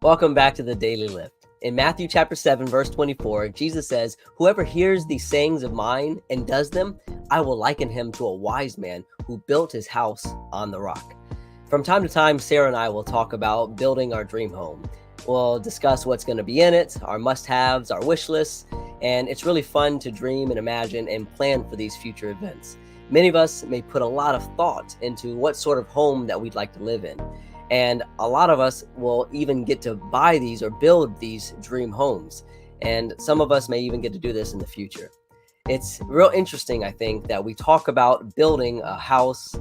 Welcome back to the Daily Lift. In Matthew chapter 7, verse 24, Jesus says, "Whoever hears these sayings of mine and does them, I will liken him to a wise man who built his house on the rock." From time to time, Sarah and I will talk about building our dream home. We'll discuss what's going to be in it, our must-haves, our wish lists, and it's really fun to dream and imagine and plan for these future events. Many of us may put a lot of thought into what sort of home that we'd like to live in. And a lot of us will even get to buy these or build these dream homes. And some of us may even get to do this in the future. It's real interesting, I think, that we talk about building a house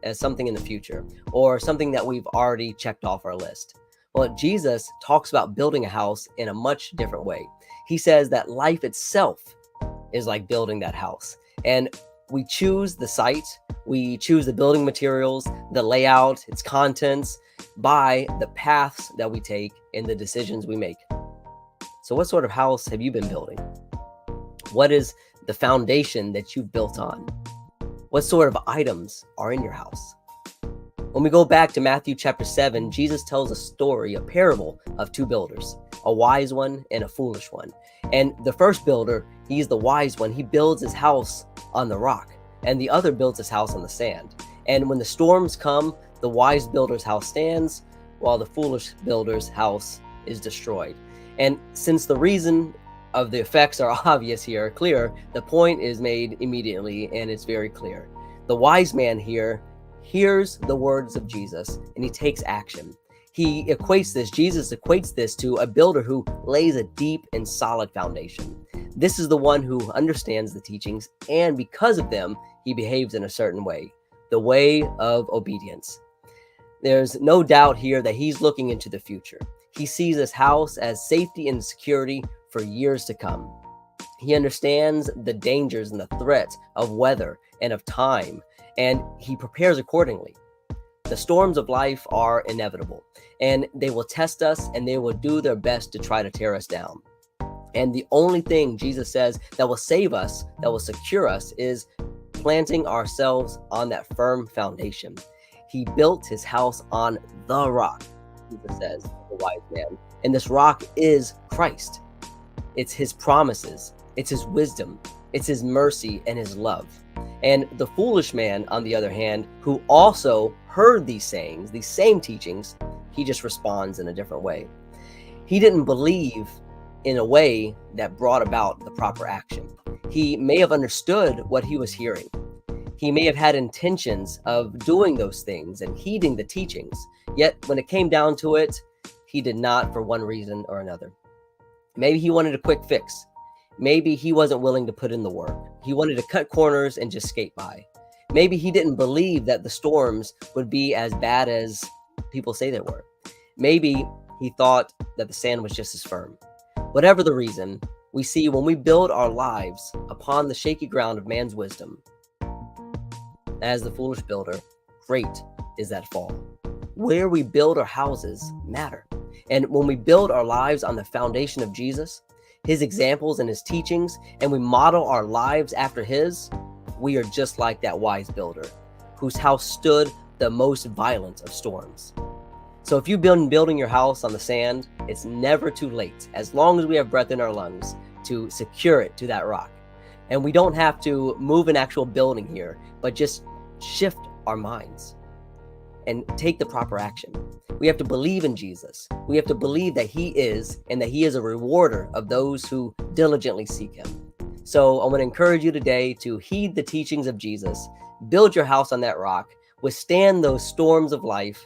as something in the future or something that we've already checked off our list. Well, Jesus talks about building a house in a much different way. He says that life itself is like building that house. And we choose the site, we choose the building materials, the layout, its contents, by the paths that we take and the decisions we make. So what sort of house have you been building? What is the foundation that you've built on? What sort of items are in your house? When we go back to Matthew chapter 7, Jesus tells a story, a parable of two builders, a wise one and a foolish one. And the first builder, he's the wise one. He builds his house on the rock, and the other builds his house on the sand. And when the storms come, the wise builder's house stands, while the foolish builder's house is destroyed. And since the reason of the effects are obvious here, clear, the point is made immediately, and it's very clear. The wise man here hears the words of Jesus, and he takes action. Jesus equates this to a builder who lays a deep and solid foundation. This is the one who understands the teachings, and because of them, he behaves in a certain way, the way of obedience. There's no doubt here that he's looking into the future. He sees his house as safety and security for years to come. He understands the dangers and the threats of weather and of time, and he prepares accordingly. The storms of life are inevitable, and they will test us, and they will do their best to try to tear us down. And the only thing Jesus says that will save us, that will secure us, is planting ourselves on that firm foundation. He built his house on the rock, Jesus says, the wise man. And this rock is Christ. It's his promises, it's his wisdom, it's his mercy and his love. And the foolish man, on the other hand, who also heard these sayings, these same teachings, he just responds in a different way. He didn't believe in a way that brought about the proper action. He may have understood what he was hearing. He may have had intentions of doing those things and heeding the teachings, yet when it came down to it, he did not for one reason or another. Maybe he wanted a quick fix. Maybe he wasn't willing to put in the work. He wanted to cut corners and just skate by. Maybe he didn't believe that the storms would be as bad as people say they were. Maybe he thought that the sand was just as firm. Whatever the reason, we see when we build our lives upon the shaky ground of man's wisdom, as the foolish builder, great is that fall. Where we build our houses matter. And when we build our lives on the foundation of Jesus, his examples and his teachings, and we model our lives after his, we are just like that wise builder, whose house stood the most violent of storms. So if you've been building your house on the sand, it's never too late, as long as we have breath in our lungs, to secure it to that rock. And we don't have to move an actual building here, but just shift our minds and take the proper action. We have to believe in Jesus. We have to believe that he is, and that he is a rewarder of those who diligently seek him. So I want to encourage you today to heed the teachings of Jesus, build your house on that rock, withstand those storms of life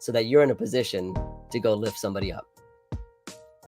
so that you're in a position to go lift somebody up.